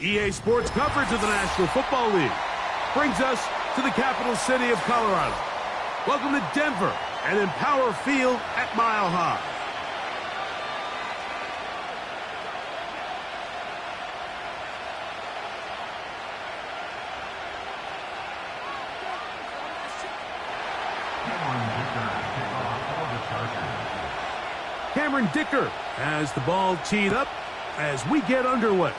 EA Sports coverage of the National Football League brings us to the capital city of Colorado. Welcome to Denver and Empower Field at Mile High. Cameron Dicker has the ball teed up as we get underway.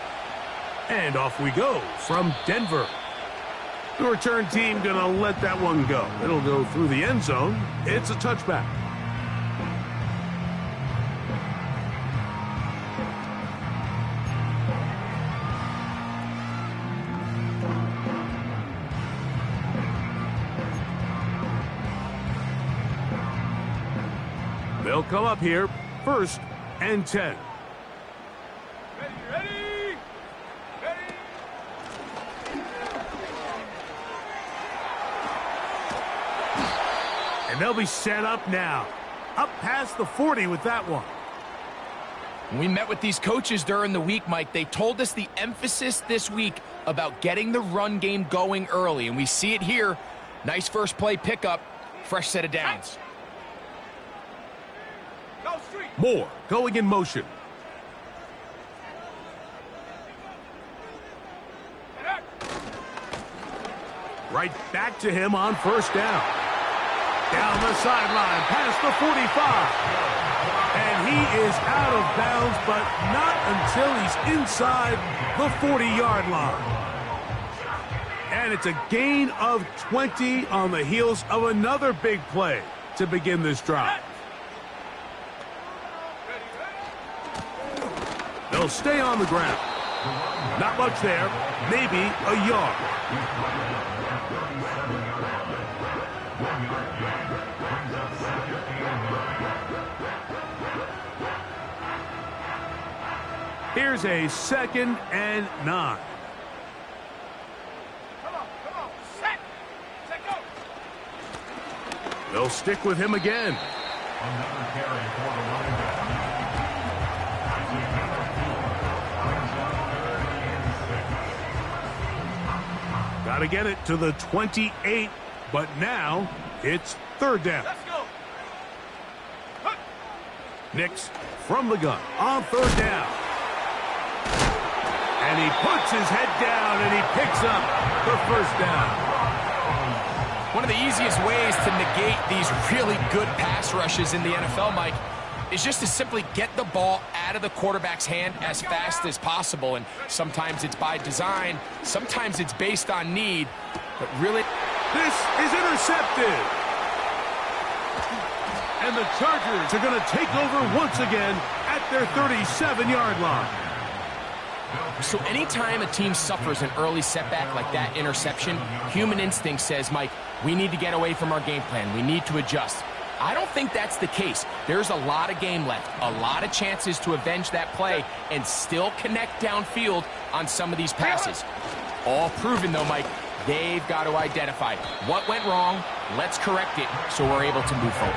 And off we go from Denver. The return team going to let that one go. It'll go through the end zone. It's a touchback. They'll come up here, 1st and 10. And they'll be set up now. Up past the 40 with that one. We met with these coaches during the week, Mike. They told us the emphasis this week about getting the run game going early. And we see it here. Nice first play pickup. Fresh set of downs. Moore going in motion. Right back to him on 1st down. Down the sideline, past the 45. And he is out of bounds, but not until he's inside the 40-yard line. And it's a gain of 20 on the heels of another big play to begin this drive. They'll stay on the ground. Not much there, maybe a yard. Here's a 2nd and 9. Come on, set, go. They'll stick with him again. Another carry for the running back. Got to get it to the 28, but now it's 3rd down. Let's go. Nix from the gun on 3rd down. And he puts his head down and he picks up the 1st down. One of the easiest ways to negate these really good pass rushes in the NFL, Mike, is just to simply get the ball out of the quarterback's hand as fast as possible. And sometimes it's by design, sometimes it's based on need, but really... This is intercepted. And the Chargers are going to take over once again at their 37-yard line. So anytime a team suffers an early setback like that interception, human instinct says, Mike, we need to get away from our game plan. We need to adjust. I don't think that's the case. There's a lot of game left, a lot of chances to avenge that play and still connect downfield on some of these passes. All proven, though, Mike, they've got to identify what went wrong, let's correct it so we're able to move forward.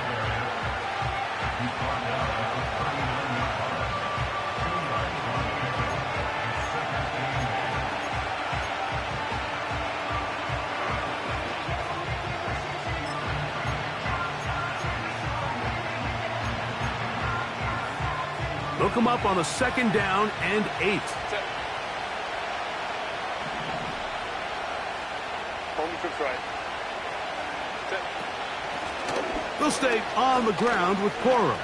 They'll come up on a 2nd down and 8. They'll stay on the ground with Corum.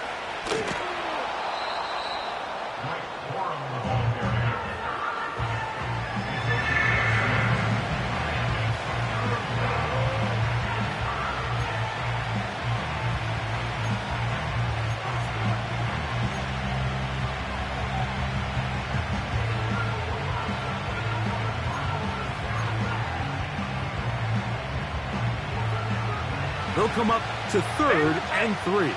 They'll come up to 3rd and 3.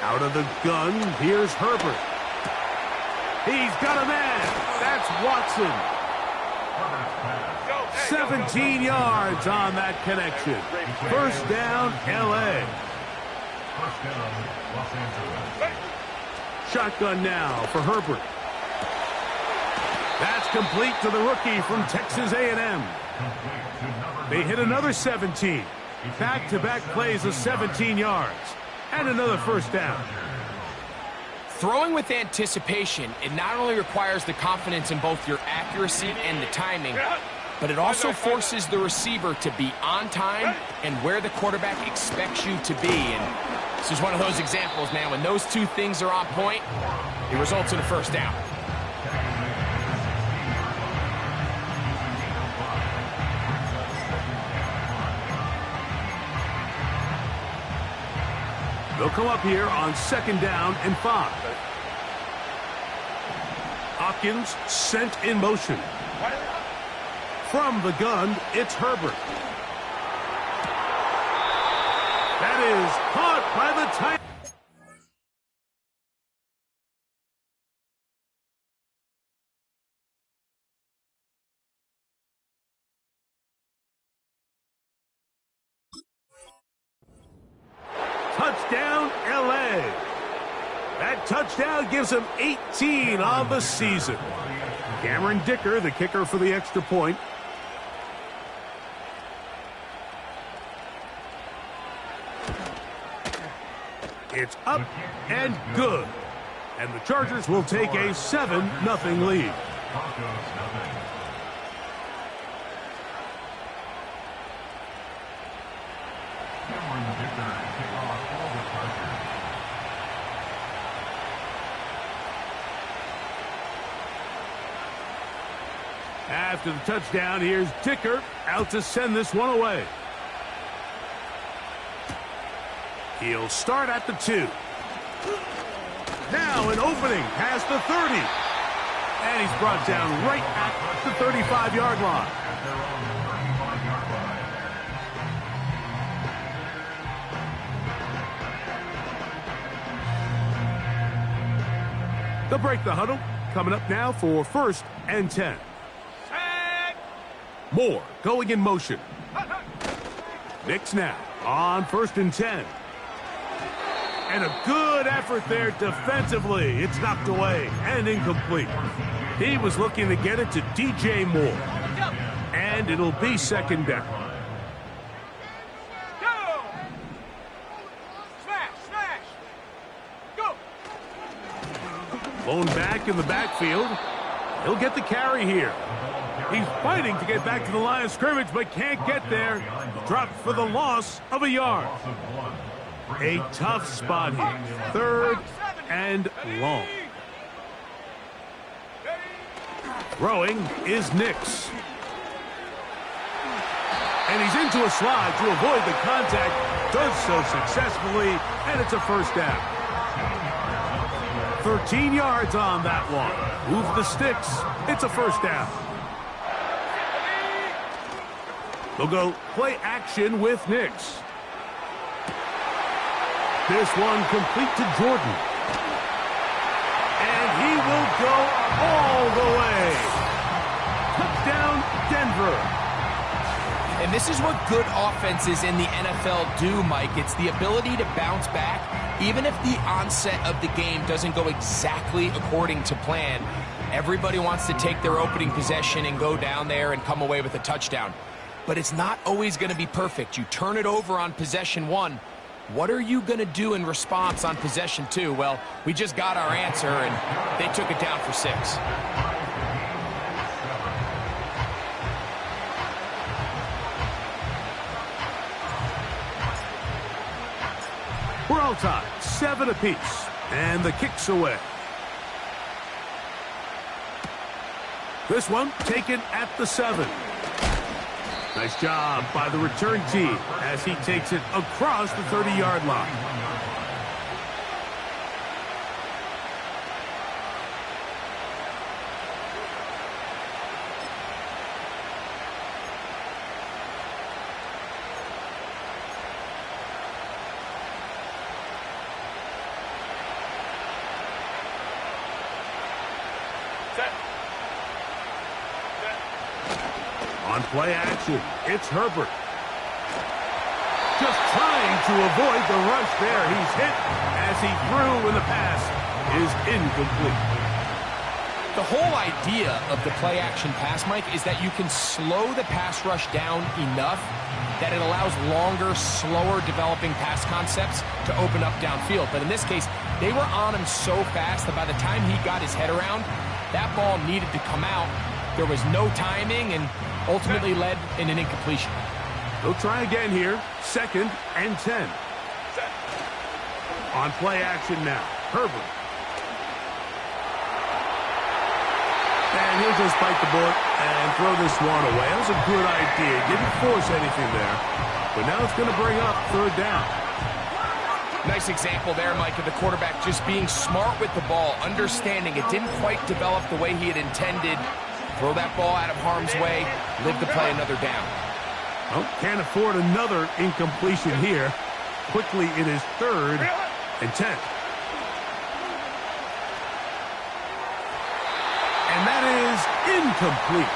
Out of the gun, here's Herbert. He's got a man. That's Watson. 17 yards on that connection. 1st down, L.A. Shotgun now for Herbert. That's complete to the rookie from Texas A&M. They hit another 17. Back-to-back plays of 17 yards. And another 1st down. Throwing with anticipation, it not only requires the confidence in both your accuracy and the timing, but it also forces the receiver to be on time and where the quarterback expects you to be. And this is one of those examples, man. When those two things are on point, it results in a 1st down. They'll come up here on 2nd down and 5. Hopkins sent in motion. From the gun, it's Herbert. That is caught by the Titans. Touchdown, L.A. That touchdown gives them 18 on the season. Cameron Dicker, the kicker for the extra point. It's up and good. And the Chargers will take a 7-0 lead. After the touchdown, here's Dicker out to send this one away. He'll start at the 2. Now an opening past the 30. And he's brought down right at the 35-yard line. They'll break the huddle. Coming up now for 1st and 10. Moore going in motion. Nix now on 1st and 10. And a good effort there defensively. It's knocked away and incomplete. He was looking to get it to DJ Moore. And it'll be 2nd down. Go! Smash! Smash! Go! Blown back in the backfield. He'll get the carry here. He's fighting to get back to the line of scrimmage, but can't get there. Dropped for the loss of a yard. A tough spot here. 3rd and long. Throwing is Nix. And he's into a slide to avoid the contact. Does so successfully, and it's a first down. 13 yards on that one. Move the sticks. It's a first down. They'll go play action with Nix. This one complete to Jordan. And he will go all the way. Touchdown, Denver. And this is what good offenses in the NFL do, Mike. It's the ability to bounce back, even if the onset of the game doesn't go exactly according to plan. Everybody wants to take their opening possession and go down there and come away with a touchdown. But it's not always going to be perfect. You turn it over on possession 1. What are you going to do in response on possession 2? Well, we just got our answer, and they took it down for 6. We're all tied, 7 apiece, and the kick's away. This one taken at the 7. Nice job by the return team as he takes it across the 30-yard line. On play action, it's Herbert. Just trying to avoid the rush there. He's hit as he threw, and the pass is incomplete. The whole idea of the play action pass, Mike, is that you can slow the pass rush down enough that it allows longer, slower developing pass concepts to open up downfield. But in this case, they were on him so fast that by the time he got his head around, that ball needed to come out. There was no timing and ultimately led in an incompletion. They'll try again here. 2nd and 10. On play action now. Herbert. And he'll just bite the bullet and throw this one away. That was a good idea. Didn't force anything there. But now it's going to bring up 3rd down. Nice example there, Mike, of the quarterback just being smart with the ball, understanding it didn't quite develop the way he had intended. Throw that ball out of harm's way, live to play another down. Well, can't afford another incompletion here. Quickly, it is 3rd and 10. And that is incomplete.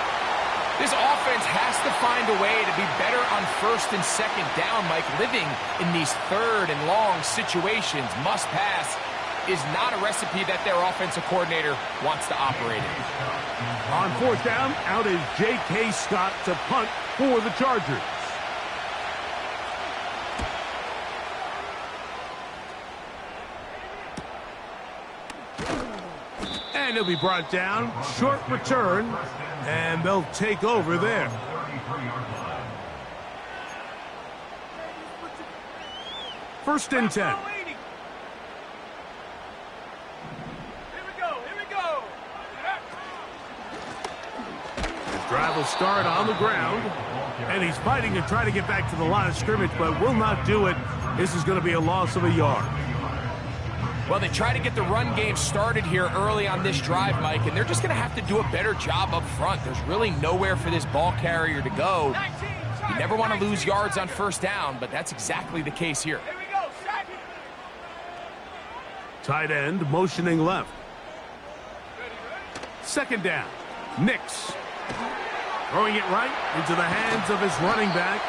This offense has to find a way to be better on 1st and 2nd down, Mike. Living in these 3rd and long situations, must pass, is not a recipe that their offensive coordinator wants to operate in. On 4th down, out is J.K. Scott to punt for the Chargers. And he'll be brought down. Short return, and they'll take over there. 1st and 10. Drive will start on the ground, and he's fighting to try to get back to the line of scrimmage, but will not do it. This is going to be a loss of a yard. Well, they try to get the run game started here early on this drive, Mike, and they're just going to have to do a better job up front. There's really nowhere for this ball carrier to go. You never want to lose yards on 1st down, but that's exactly the case here. Tight end motioning left. 2nd down. Nix. Throwing it right into the hands of his running back.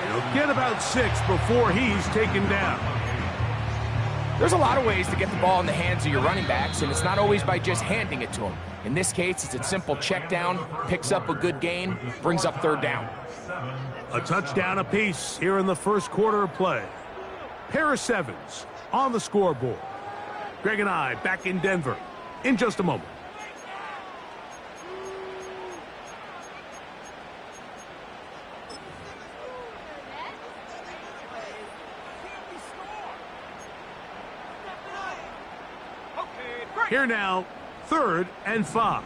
He'll get about 6 before he's taken down. There's a lot of ways to get the ball in the hands of your running backs, and it's not always by just handing it to them. In this case, it's a simple check down, picks up a good gain, brings up 3rd down. A touchdown apiece here in the 1st quarter of play. Pair of 7s on the scoreboard. Greg and I back in Denver in just a moment. Here now, 3rd and 5.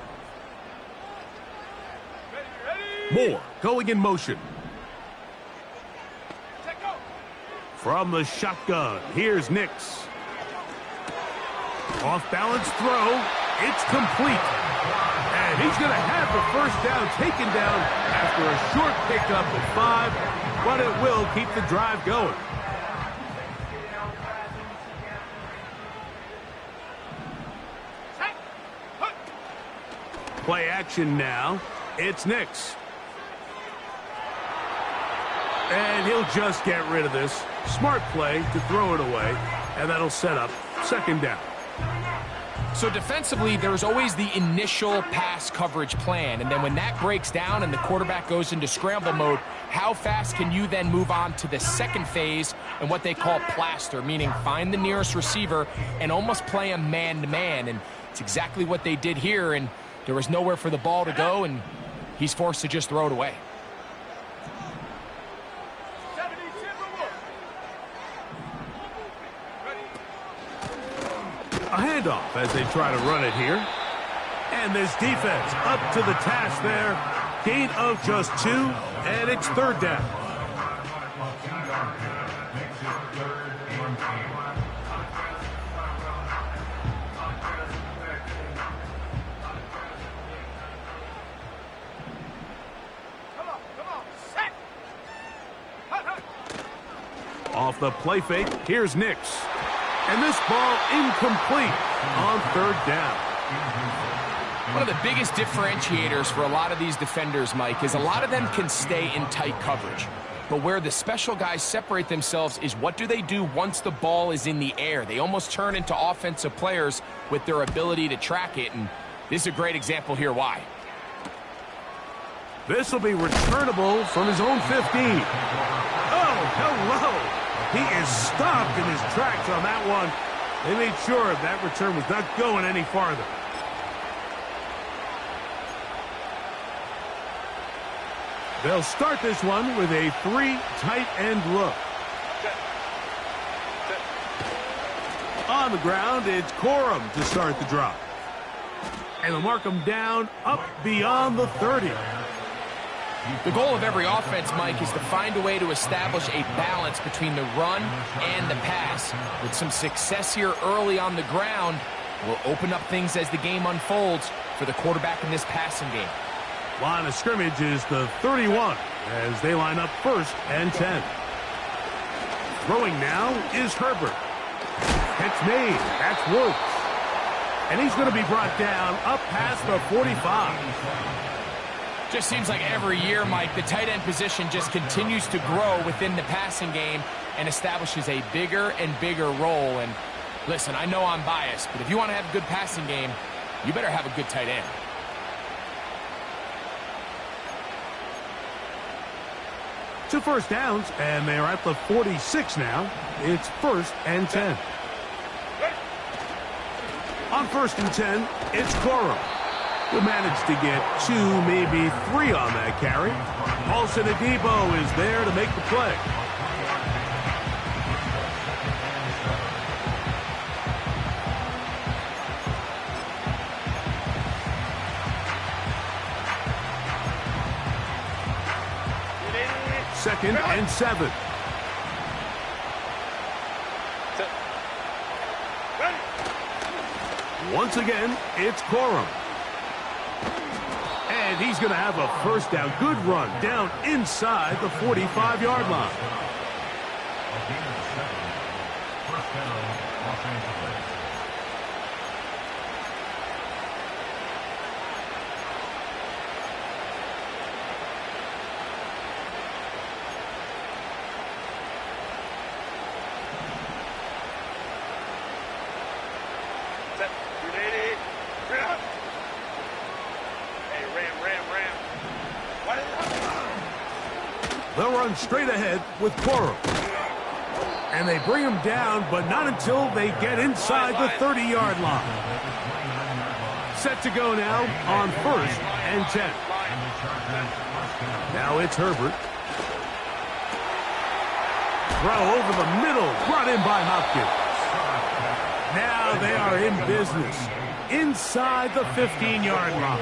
Moore going in motion. From the shotgun, here's Nix. Off-balance throw. It's complete. And he's going to have the first down taken down after a short pickup of 5, but it will keep the drive going. Play action now. It's Nix. And he'll just get rid of this. Smart play to throw it away, and that'll set up 2nd down. So defensively, there's always the initial pass coverage plan, and then when that breaks down and the quarterback goes into scramble mode, how fast can you then move on to the second phase and what they call plaster, meaning find the nearest receiver and almost play a man-to-man, and it's exactly what they did here, and there was nowhere for the ball to go, and he's forced to just throw it away. A handoff as they try to run it here. And this defense up to the task there. Gain of just 2, and it's 3rd down. Off the play fake, here's Nix. And this ball incomplete on 3rd down. One of the biggest differentiators for a lot of these defenders, Mike, is a lot of them can stay in tight coverage. But where the special guys separate themselves is what do they do once the ball is in the air? They almost turn into offensive players with their ability to track it, and this is a great example here why. This will be returnable from his own 15. Oh, hello! He is stopped in his tracks on that one. They made sure that return was not going any farther. They'll start this one with a 3 tight end look. On the ground, it's Corum to start the drop. And they'll mark him down up beyond the 30. The goal of every offense, Mike, is to find a way to establish a balance between the run and the pass. With some success here early on the ground, will open up things as the game unfolds for the quarterback in this passing game. Line of scrimmage is the 31 as they line up 1st and 10. Throwing now is Herbert. It's made. That's Woods. And he's going to be brought down up past the 45. Just seems like every year, Mike, the tight end position just continues to grow within the passing game and establishes a bigger and bigger role. And listen, I know I'm biased, but if you want to have a good passing game, you better have a good tight end. Two first downs, and they're at the 46 now. It's 1st and 10. On 1st and 10, it's Corum. Will manage to get 2, maybe 3 on that carry. Paulson Adebo is there to make the play. Second and 7. Once again, it's Corum. And he's going to have a first down. Good run down inside the 45-yard line. They'll run straight ahead with Corum. And they bring him down, but not until they get inside the 30-yard line. Set to go now on 1st and 10. Now it's Herbert. Throw over the middle, brought in by Hopkins. Now they are in business inside the 15-yard line.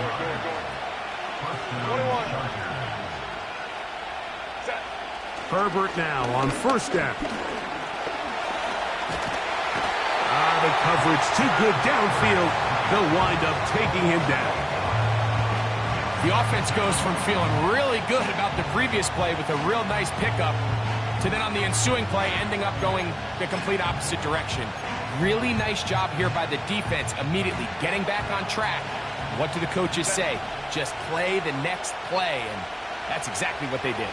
21. Set. Herbert now on first down. The coverage too good downfield. They'll wind up taking him down. The offense goes from feeling really good about the previous play with a real nice pickup to then on the ensuing play ending up going the complete opposite direction. Really nice job here by the defense immediately getting back on track. What do the coaches say? Just play the next play, and that's exactly what they did.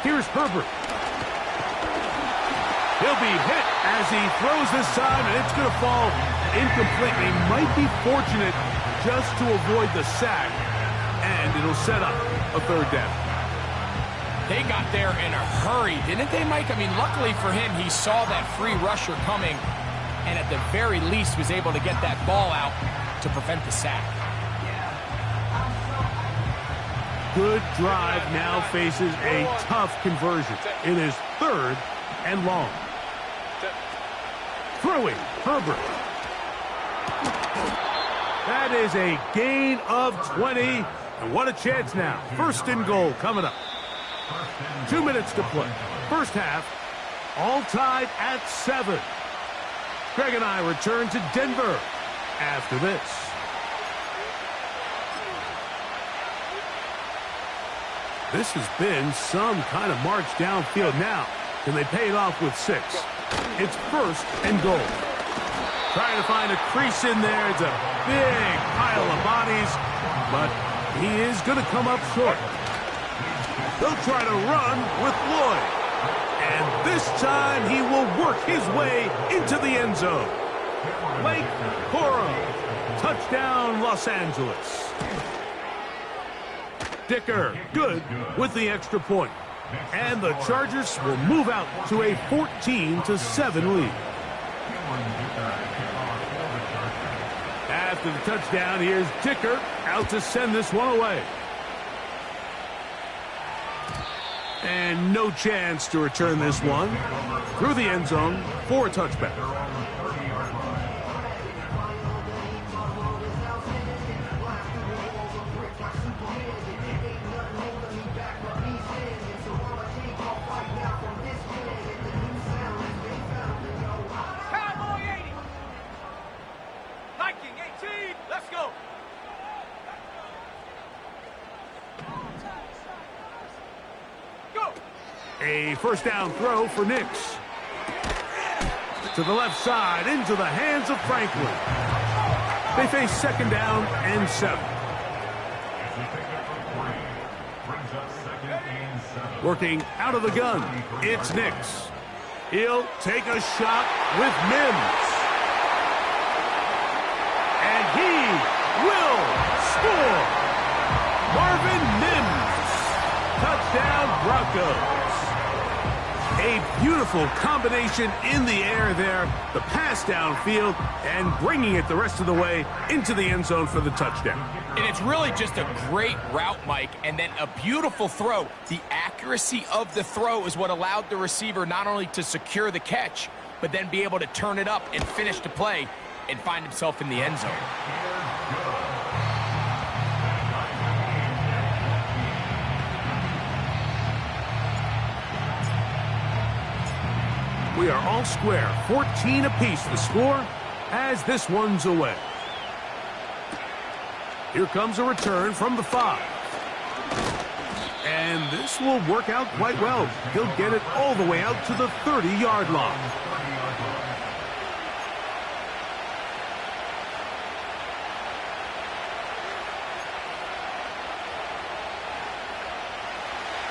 Here's Herbert. He'll be hit as he throws this time, and it's going to fall incomplete. He might be fortunate just to avoid the sack, and it'll set up a third down. They got there in a hurry, didn't they, Mike? I mean, luckily for him, he saw that free rusher coming, and at the very least was able to get that ball out to prevent the sack. Good drive now faces a tough conversion. It is third and long. Throwing, Herbert. That is a gain of 20. And what a chance now. First and goal coming up. 2 minutes to play. First half, all tied at 7. Greg and I return to Denver after this. This has been some kind of march downfield now. Can they pay it off with 6? It's first and goal. Trying to find a crease in there. It's a big pile of bodies, but he is going to come up short. They'll try to run with Lloyd. And this time he will work his way into the end zone. Blake Corum. Touchdown, Los Angeles. Dicker, good with the extra point. And the Chargers will move out to a 14-7 lead. After the touchdown, here's Dicker out to send this one away. And no chance to return this one through the end zone for a touchback. A first down throw for Nix. To the left side, into the hands of Franklin. They face second down and 7. Working out of the gun, it's Nix. He'll take a shot with Mims. And he will score. Marvin Mims. Touchdown, Broncos. A beautiful combination in the air there. The pass downfield and bringing it the rest of the way into the end zone for the touchdown. And it's really just a great route, Mike, and then a beautiful throw. The accuracy of the throw is what allowed the receiver not only to secure the catch, but then be able to turn it up and finish the play and find himself in the end zone. We are all square, 14 apiece the score as this one's away. Here comes a return from the 5. And this will work out quite well. He'll get it all the way out to the 30-yard line.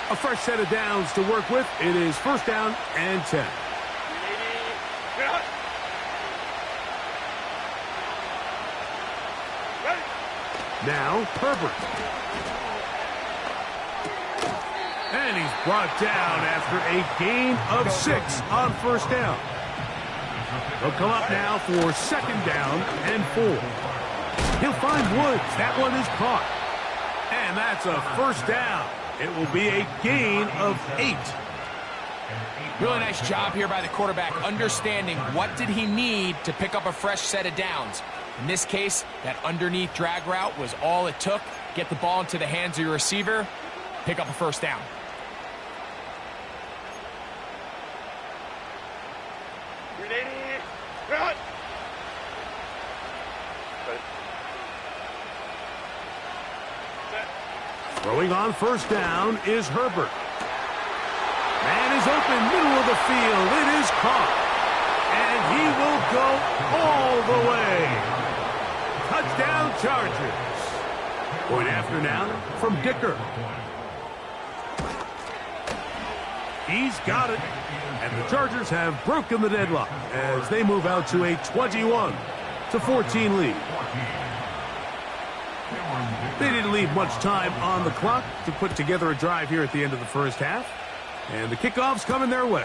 A fresh set of downs to work with. It is first down and 10. Now, Herbert. And he's brought down after a gain of 6 on first down. They'll come up now for second down and 4. He'll find Woods. That one is caught. And that's a first down. It will be a gain of 8. Really nice job here by the quarterback, understanding what did he need to pick up a fresh set of downs. In this case, that underneath drag route was all it took. Get the ball into the hands of your receiver, pick up a first down. Throwing on first down is Herbert. Man is open, middle of the field. It is caught. And he will go all the way. Touchdown Chargers. Point after now from Dicker. He's got it. And the Chargers have broken the deadlock as they move out to a 21-14 lead. They didn't leave much time on the clock to put together a drive here at the end of the first half. And the kickoff's coming their way.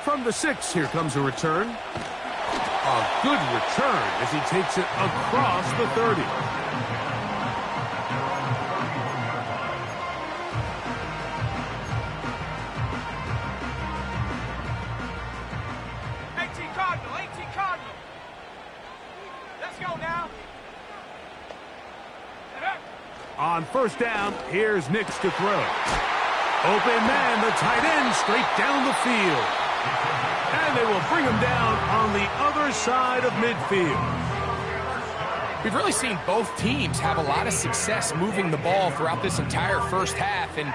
From the 6, here comes a return. A good return as he takes it across the 30. On first down, here's Nix to throw. Open man, the tight end, straight down the field. And they will bring him down on the other side of midfield. We've really seen both teams have a lot of success moving the ball throughout this entire first half, and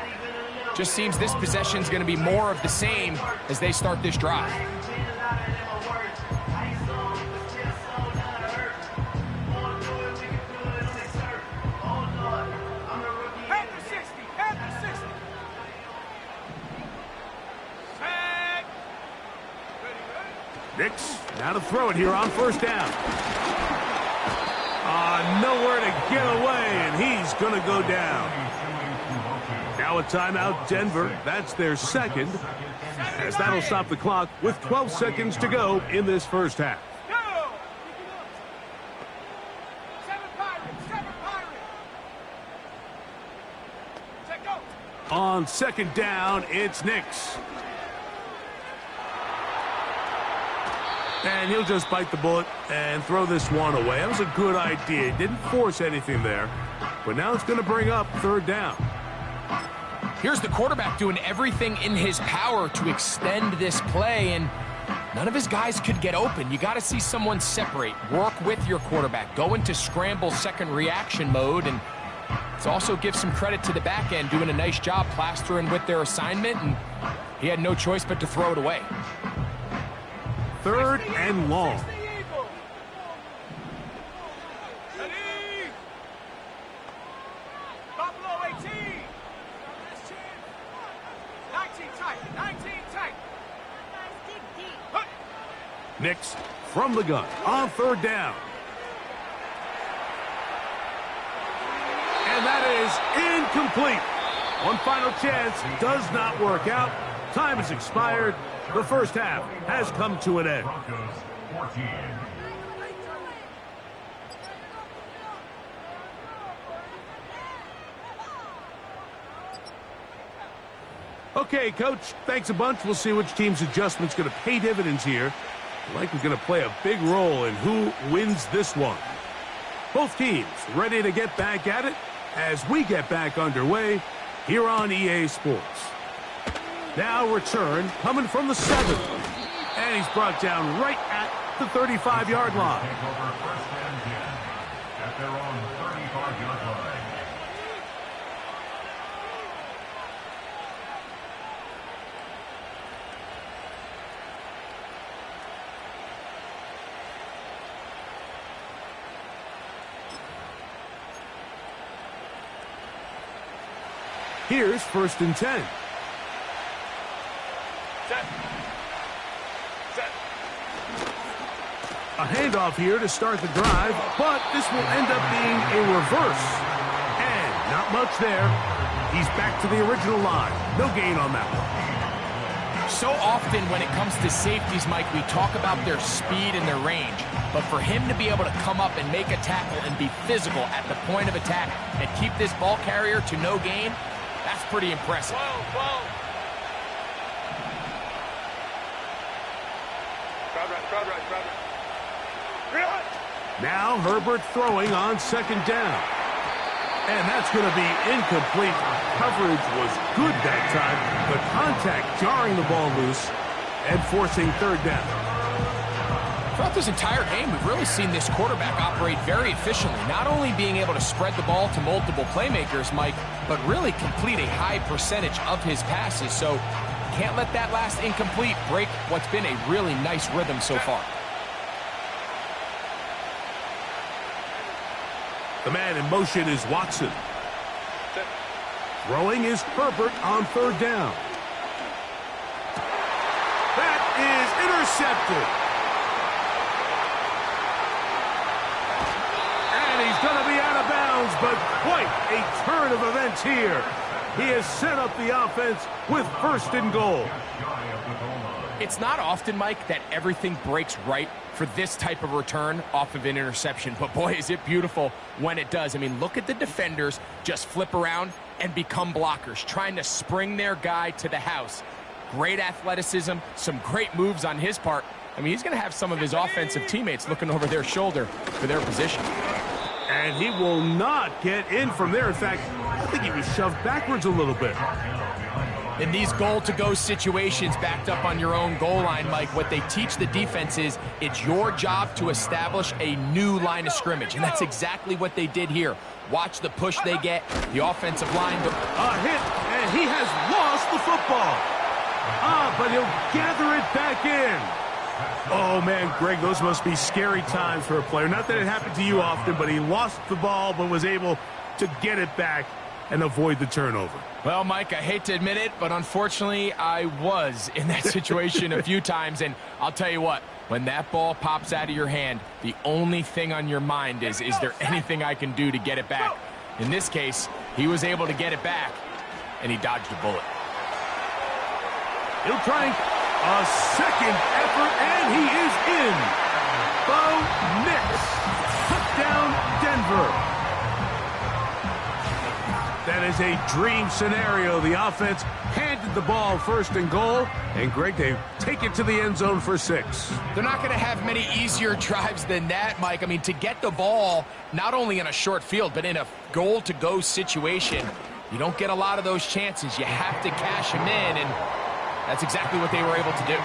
just seems this possession's going to be more of the same as they start this drive. Nix, now to throw it here on first down. Nowhere to get away, and he's going to go down. Now a timeout, Denver. That's their second, as that'll stop the clock with 12 seconds to go in this first half. On second down, it's Nix. And he'll just bite the bullet and throw this one away. That was a good idea. Didn't force anything there. But now it's going to bring up third down. Here's the quarterback doing everything in his power to extend this play, and none of his guys could get open. You got to see someone separate, work with your quarterback, go into scramble second reaction mode, and let's also give some credit to the back end doing a nice job plastering with their assignment, and he had no choice but to throw it away. Third and long. Buffalo 18. 19 tight. 19 tight. Nix from the gun on third down. And that is incomplete. One final chance does not work out. Time has expired. The first half has come to an end. Broncos 14. Okay, Coach, thanks a bunch. We'll see which team's adjustment's going to pay dividends here. Likely going to play a big role in who wins this one. Both teams ready to get back at it as we get back underway here on EA Sports. Now return coming from the 7. And he's brought down right at the 35-yard line. Take over first and 10 at their own 35-yard line. Here's first and 10. A handoff here to start the drive, but this will end up being a reverse. And not much there. He's back to the original line. No gain on that one. So often when it comes to safeties, Mike, we talk about their speed and their range. But for him to be able to come up and make a tackle and be physical at the point of attack and keep this ball carrier to no gain, that's pretty impressive. Now Herbert throwing on second down. And that's going to be incomplete. Coverage was good that time. The contact jarring the ball loose and forcing third down. Throughout this entire game, we've really seen this quarterback operate very efficiently, not only being able to spread the ball to multiple playmakers, Mike, but really complete a high percentage of his passes. So can't let that last incomplete break what's been a really nice rhythm so far. The man in motion is Watson. Throwing is Herbert on third down. That is intercepted. And he's going to be out of bounds, but quite a turn of events here. He has set up the offense with first and goal. It's not often, Mike, that everything breaks right for this type of return off of an interception. But boy, is it beautiful when it does. I mean, look at the defenders just flip around and become blockers, trying to spring their guy to the house. Great athleticism, some great moves on his part. I mean, he's going to have some of his offensive teammates looking over their shoulder for their position. And he will not get in from there. In fact, I think he was shoved backwards a little bit. In these goal-to-go situations backed up on your own goal line, Mike, what they teach the defense is it's your job to establish a new line of scrimmage, and that's exactly what they did here. Watch the push they get, the offensive line. A hit, and he has lost the football. But he'll gather it back in. Oh, man, Greg, those must be scary times for a player. Not that it happened to you often, but he lost the ball but was able to get it back and avoid the turnover. Well, Mike, I hate to admit it, but unfortunately, I was in that situation a few times, and I'll tell you what, when that ball pops out of your hand, the only thing on your mind is there anything I can do to get it back? In this case, he was able to get it back, and he dodged a bullet. He'll try a second effort, and he is in. Bo Nix, touchdown Denver. That is a dream scenario. The offense handed the ball first and goal, and Greg, they take it to the end zone for 6. They're not going to have many easier drives than that, Mike. I mean, to get the ball, not only in a short field, but in a goal-to-go situation, you don't get a lot of those chances. You have to cash them in, and that's exactly what they were able to do.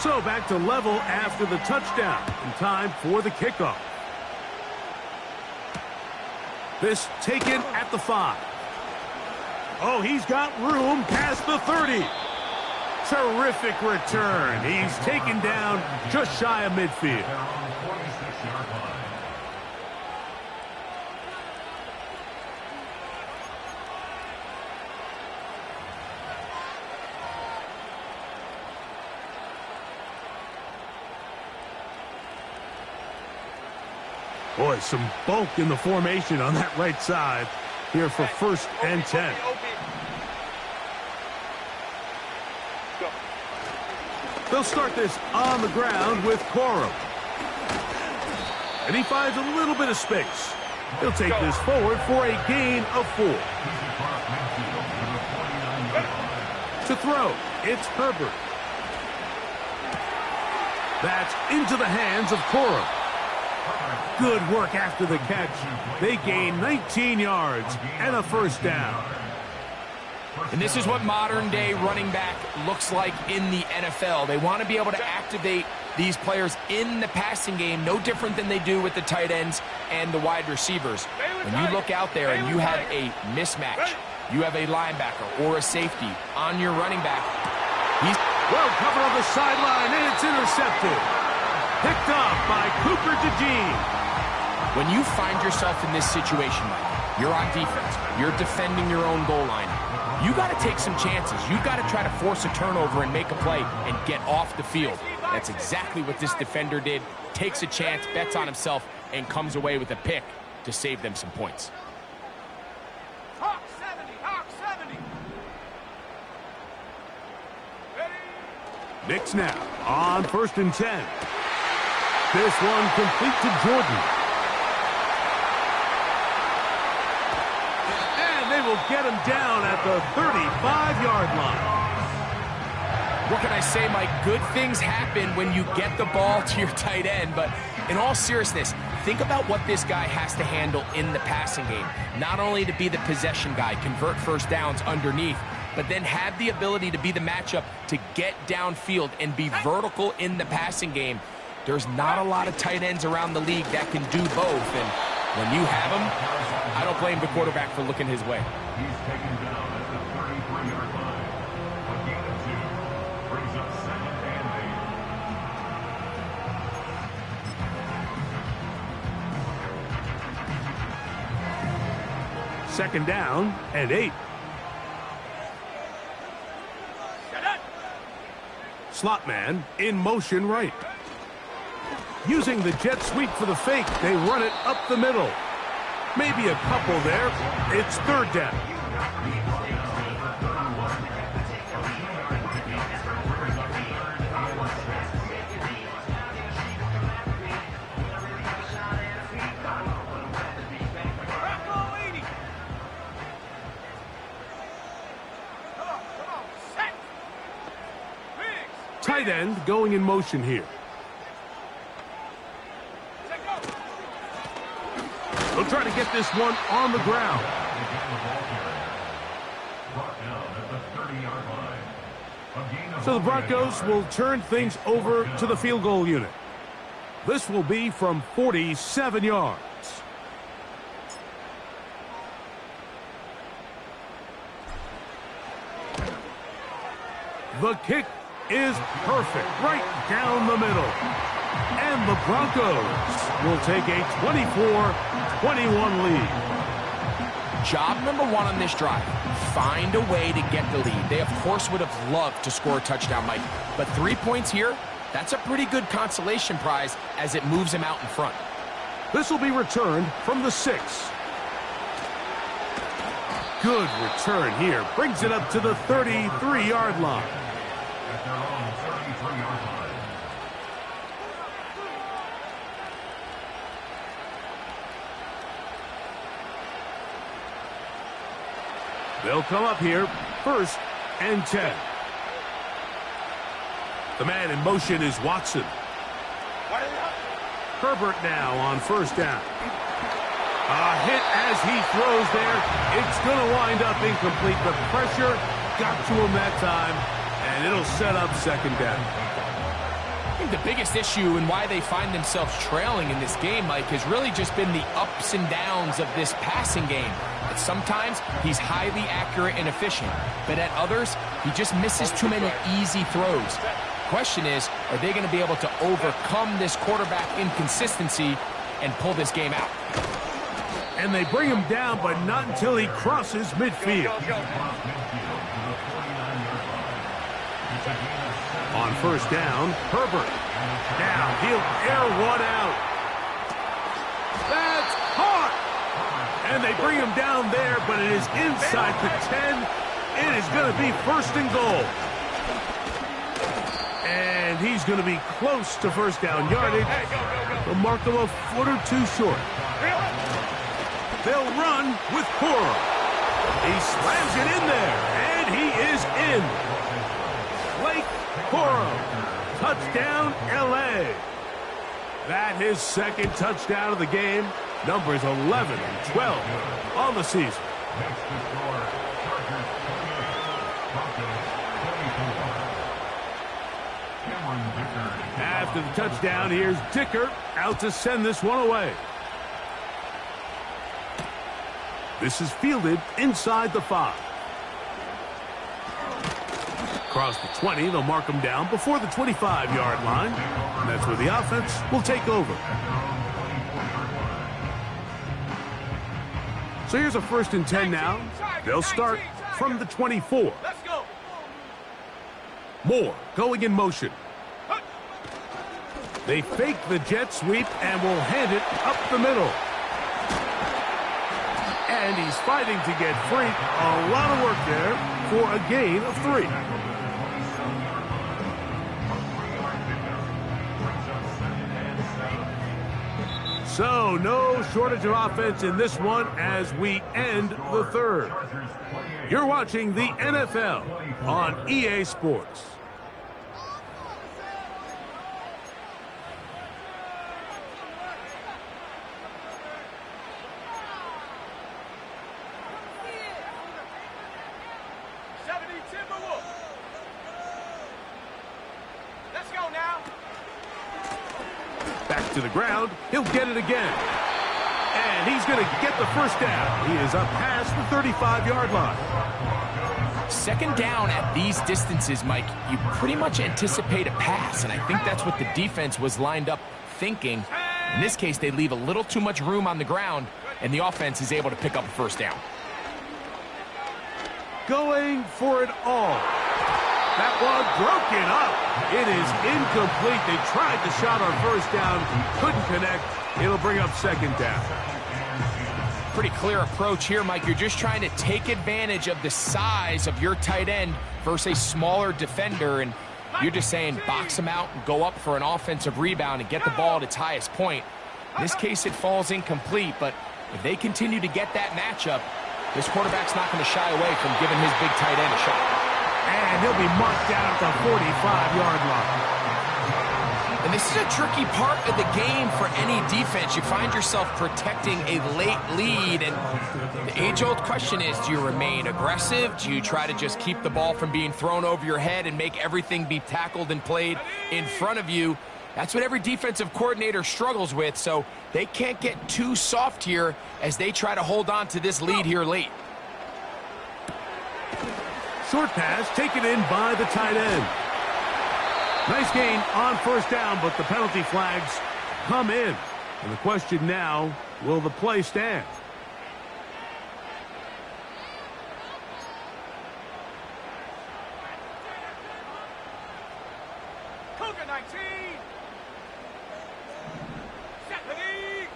So back to level after the touchdown. In time for the kickoff. This taken at the 5. Oh, he's got room past the 30. Terrific return. He's taken down just shy of midfield. Boy, some bulk in the formation on that right side here for first and 10. They'll start this on the ground with Corum. And he finds a little bit of space. He'll take this forward for a gain of 4. To throw, it's Herbert. That's into the hands of Corum. Good work after the catch. They gain 19 yards and a first down. And this is what modern-day running back looks like in the NFL. They want to be able to activate these players in the passing game, no different than they do with the tight ends and the wide receivers. When you look out there and you have a mismatch, you have a linebacker or a safety on your running back. He's well covered on the sideline, and it's intercepted. Picked off by Cooper DeJean. When you find yourself in this situation, Mike, you're on defense, you're defending your own goal line, you got to take some chances. You got to try to force a turnover and make a play and get off the field. That's exactly what this defender did. Takes a chance, bets on himself, and comes away with a pick to save them some points. Hawk 70, Hawk 70. Ready? Nix now on first and 10. This one complete to Jordan. And they They will get him down at the 35-yard line. What can I say, Mike? Good things happen when you get the ball to your tight end, but in all seriousness, think about what this guy has to handle in the passing game. Not only to be the possession guy, convert first downs underneath, but then have the ability to be the matchup to get downfield and be vertical in the passing game. There's not a lot of tight ends around the league that can do both, and when you have them, I don't blame the quarterback for looking his way. He's taken down at the 33-yard line. A gain of 2 brings up 2nd and 8. Second down and 8. Slot man in motion right. Using the jet sweep for the fake, they run it up the middle. Maybe a couple there. It's third down. Tight end going in motion here. They'll try to get this one on the ground. So the Broncos will turn things over to the field goal unit. This will be from 47 yards. The kick is perfect, right down the middle. And the Broncos will take a 24-21 lead. Job number 1 on this drive, find a way to get the lead. They, of course, would have loved to score a touchdown, Mike. But 3 points here, that's a pretty good consolation prize as it moves him out in front. This will be returned from the 6. Good return here. Brings it up to the 33-yard line. At their own 33-yard line. They'll come up here, 1st and 10. The man in motion is Watson. Herbert now on 1st down. A hit as he throws there. It's going to wind up incomplete. The pressure got to him that time, and it'll set up 2nd down. I think the biggest issue and why they find themselves trailing in this game, Mike, has really just been the ups and downs of this passing game. But sometimes he's highly accurate and efficient, but at others, he just misses too many easy throws. Question is, are they going to be able to overcome this quarterback inconsistency and pull this game out? And they bring him down, but not until he crosses midfield. On 1st down, Herbert. Now he'll air one out. That's caught! And they bring him down there, but it is inside the 10. It is going to be 1st and goal. And he's going to be close to 1st down yardage. They'll mark him a foot or 2 short. They'll run with Cora. He slams it in there, and he is in. Blake Cora. Touchdown, L.A. That his 2nd touchdown of the game. Numbers 11 and 12 on the season. Next to score, Chargers 28, Broncos 24. After the touchdown, here's Dicker out to send this one away. This is fielded inside the 5. Across the 20, they'll mark him down before the 25-yard line. And that's where the offense will take over. So here's a 1st and 10 now. They'll start from the 24. Let's go. Moore going in motion. They fake the jet sweep and will hand it up the middle. And he's fighting to get free. A lot of work there for a gain of 3. So, no shortage of offense in this one as we end the third. You're watching the NFL on EA Sports. Back to the ground. He'll get it again. And he's going to get the first down. He is up past the 35-yard line. Second down at these distances, Mike, you pretty much anticipate a pass, and I think that's what the defense was lined up thinking. In this case, they leave a little too much room on the ground, and the offense is able to pick up a first down. Going for it all. That one broken up. It is incomplete. They tried the shot on first down, couldn't connect. It'll bring up second down. Pretty clear approach here, Mike. You're just trying to take advantage of the size of your tight end versus a smaller defender, and you're just saying box him out and go up for an offensive rebound and get the ball at its highest point. In this case, it falls incomplete, but if they continue to get that matchup, this quarterback's not going to shy away from giving his big tight end a shot. And he'll be marked down at the 45-yard line. And this is a tricky part of the game for any defense. You find yourself protecting a late lead, and the age-old question is, do you remain aggressive? Do you try to just keep the ball from being thrown over your head and make everything be tackled and played in front of you? That's what every defensive coordinator struggles with, so they can't get too soft here as they try to hold on to this lead here late. Short pass taken in by the tight end. Nice gain on first down, but the penalty flags come in. And the question now, will the play stand? Cougar 19. Set the knee.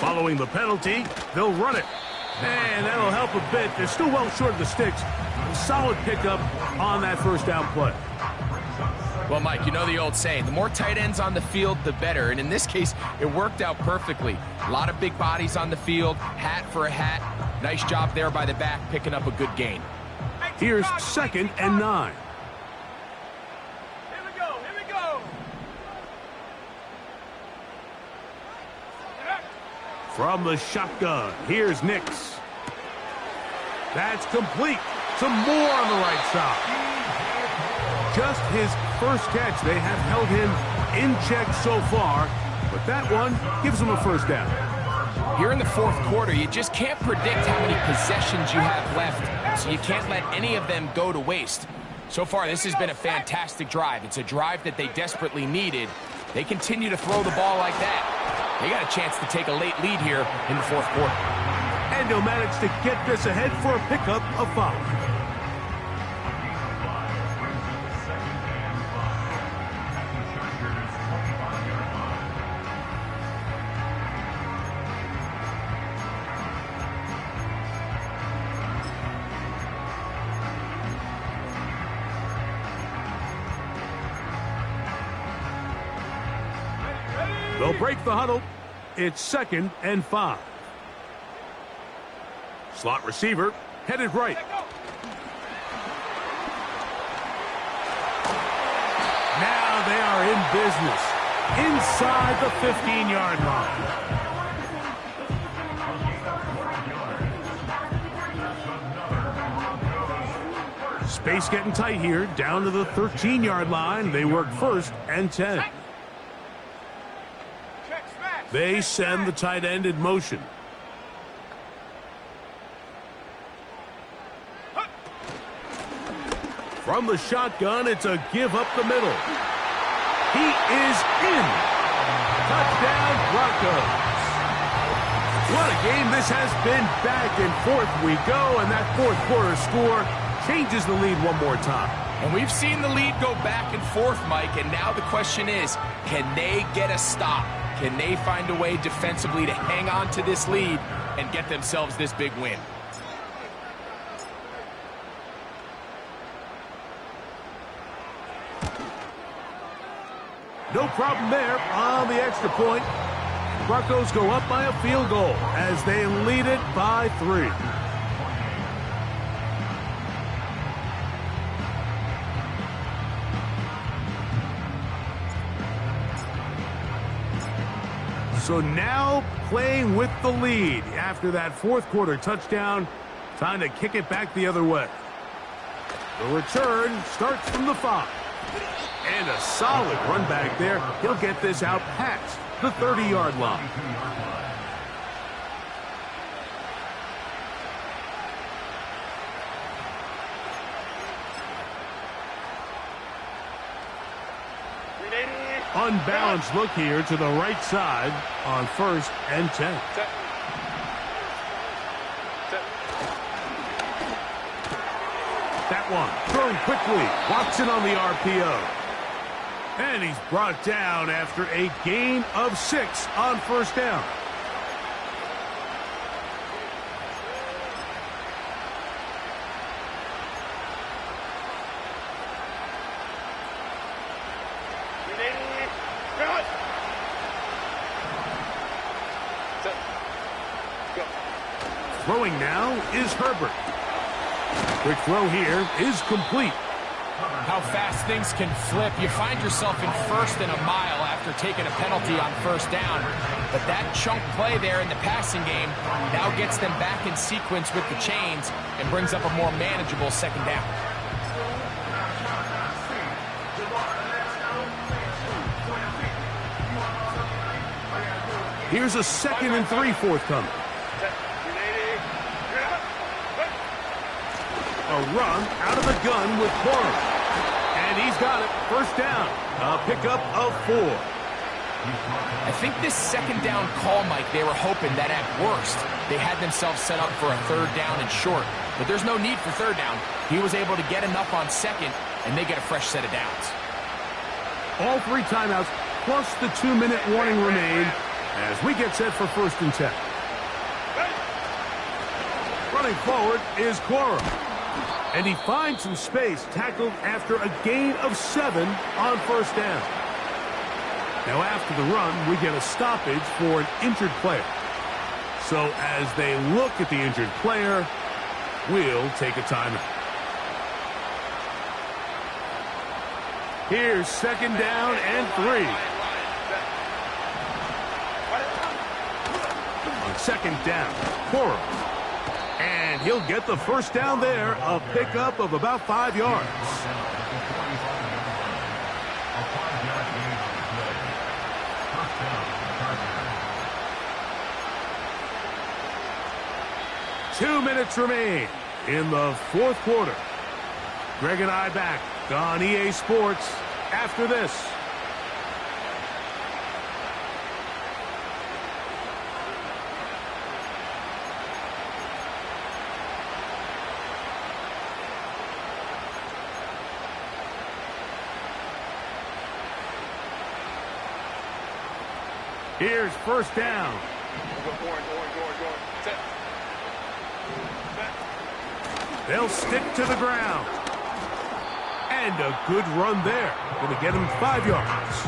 Following the penalty, they'll run it. And that'll help a bit. They're still well short of the sticks. A solid pickup on that first down play. Well, Mike, you know the old saying, the more tight ends on the field, the better. And in this case, it worked out perfectly. A lot of big bodies on the field, hat for a hat. Nice job there by the back, picking up a good gain. Here's 2nd and 9. Here we go. Here we go. From the shotgun, here's Nix. That's complete. Some more on the right side. Just his first catch. They have held him in check so far, but that one gives him a first down. Here in the fourth quarter, you just can't predict how many possessions you have left, so you can't let any of them go to waste. So far, this has been a fantastic drive. It's a drive that they desperately needed. They continue to throw the ball like that. They got a chance to take a late lead here in the fourth quarter. And he'll manage to get this ahead for a pickup of 5. They'll break the huddle. It's 2nd and 5. Slot receiver headed right. Now they are in business inside the 15-yard line. Space getting tight here, down to the 13-yard line. They work 1st and 10. They send the tight end in motion. From the shotgun, it's a give up the middle. He is in. Touchdown, Broncos. What a game this has been. Back and forth we go, and that fourth quarter score changes the lead one more time. And we've seen the lead go back and forth, Mike, and now the question is, can they get a stop? Can they find a way defensively to hang on to this lead and get themselves this big win? No problem there on the extra point. Broncos go up by a field goal as they lead it by 3. So now playing with the lead after that fourth quarter touchdown. Time to kick it back the other way. The return starts from the 5. And a solid run back there. He'll get this out past the 30-yard line. Unbalanced look here to the right side on 1st and 10. That one thrown quickly. Watson on the RPO. And he's brought down after a gain of 6 on 1st down. Throwing now is Herbert. Quick throw here is complete. How fast things can flip. You find yourself in 1st and a mile after taking a penalty on 1st down. But that chunk play there in the passing game now gets them back in sequence with the chains and brings up a more manageable 2nd down. Here's a 2nd and 3 forthcoming. A run out of the gun with Corum. And he's got it. 1st down. A pickup of 4. I think this 2nd down call, Mike, they were hoping that at worst they had themselves set up for a 3rd down and short. But there's no need for 3rd down. He was able to get enough on 2nd, and they get a fresh set of downs. All 3 timeouts plus the 2-minute warning remain as we get set for 1st and 10. Running forward is Corum. And he finds some space, tackled after a gain of 7 on 1st down. Now after the run, we get a stoppage for an injured player. So as they look at the injured player, we'll take a timeout. Here's 2nd down and 3. On 2nd down, Corum. And he'll get the 1st down there, a pickup of about 5 yards. Two minutes remain in the 4th quarter. Greg and I back on EA Sports after this. Here's 1st down. They'll stick to the ground. And a good run there. Going to get him 5 yards.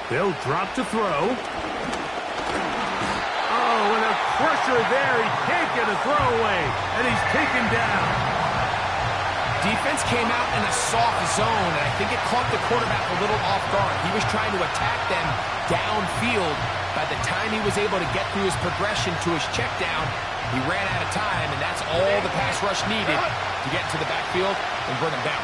They'll drop to throw. Oh, and a pressure there. He can't get a throw away, and he's taken down. Defense came out in a soft zone, and I think it caught the quarterback a little off guard. He was trying to attack them downfield. By the time he was able to get through his progression to his check down, he ran out of time, and that's all the pass rush needed to get into the backfield and bring him down.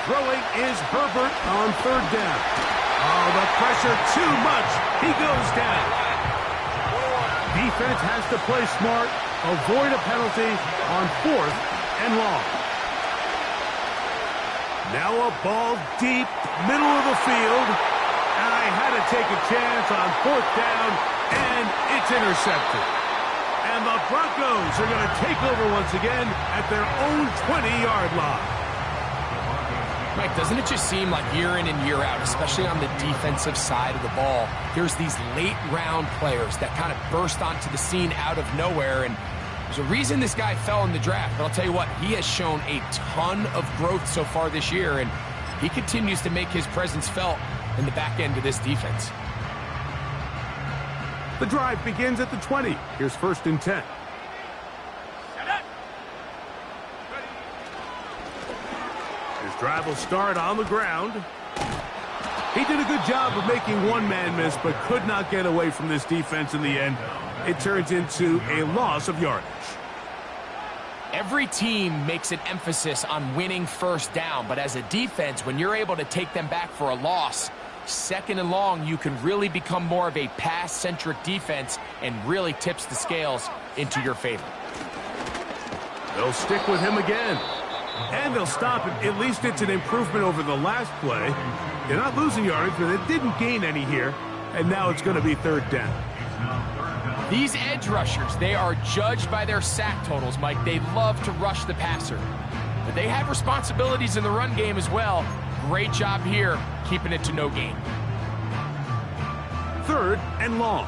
Throwing is Herbert on 3rd down. Oh, the pressure too much. He goes down. Defense has to play smart, avoid a penalty on 4th and long. Now a ball deep, middle of the field. And I had to take a chance on 4th down, and and it's intercepted. And the Broncos are going to take over once again at their own 20-yard line. Mike, doesn't it just seem like year in and year out, especially on the defensive side of the ball, there's these late-round players that kind of burst onto the scene out of nowhere, and there's a reason this guy fell in the draft, but I'll tell you what, he has shown a ton of growth so far this year, and he continues to make his presence felt in the back end of this defense. The drive begins at the 20. Here's 1st and 10. His drive will start on the ground. He did a good job of making one man miss, but could not get away from this defense in the end. It turns into a loss of yardage. Every team makes an emphasis on winning first down, but as a defense, when you're able to take them back for a loss, 2nd and long, you can really become more of a pass-centric defense and really tips the scales into your favor. They'll stick with him again. And they'll stop it. At least it's an improvement over the last play. They're not losing yardage, but they didn't gain any here. And now it's going to be 3rd down. These edge rushers, they are judged by their sack totals, Mike. They love to rush the passer. But they have responsibilities in the run game as well. Great job here, keeping it to no gain. 3rd and long.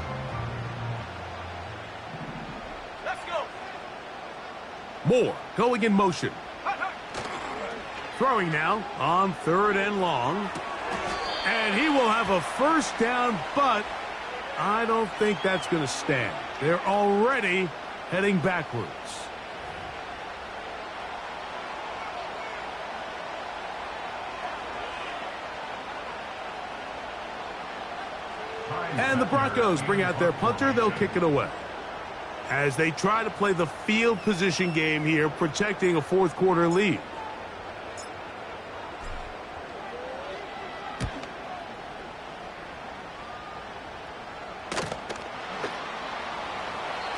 Let's go. Moore going in motion. Throwing now on 3rd and long. And he will have a 1st down, but I don't think that's going to stand. They're already heading backwards. And the Broncos bring out their punter. They'll kick it away as they try to play the field position game here, protecting a 4th quarter lead.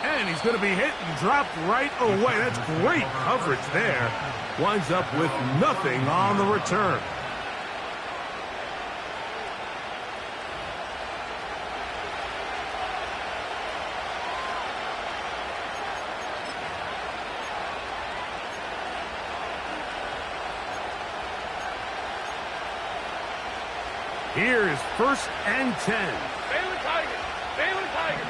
And he's going to be hit and dropped right away. That's great coverage there. Winds up with nothing on the return. Here's 1st and 10. Baylor Tigers. Baylor Tigers.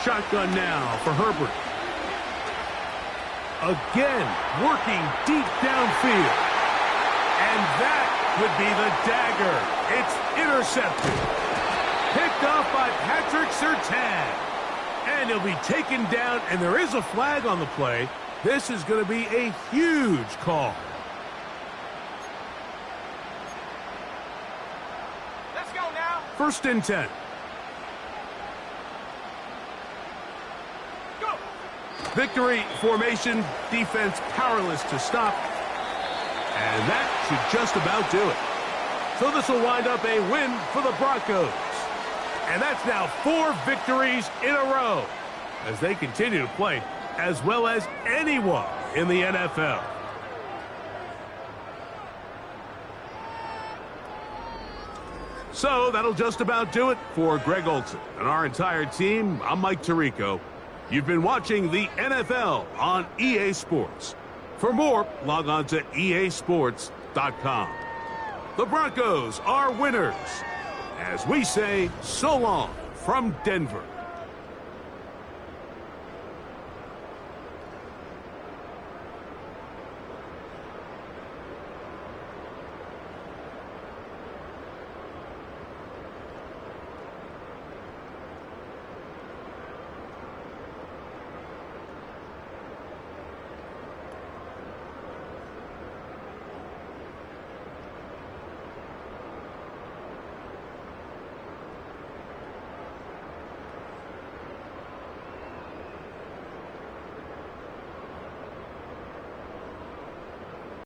Shotgun now for Herbert. Again, working deep downfield. And that would be the dagger. It's intercepted. Picked off by Patrick Surtain. And he'll be taken down, and there is a flag on the play. This is going to be a huge call. Let's go now. 1st and 10. Go. Victory formation, defense powerless to stop. And that should just about do it. So this will wind up a win for the Broncos. And that's now 4 victories in a row as they continue to play as well as anyone in the NFL. So that'll just about do it for Greg Olsen and our entire team. I'm Mike Tirico. You've been watching the NFL on EA Sports. For more, log on to easports.com. The Broncos are winners. As we say, so long from Denver.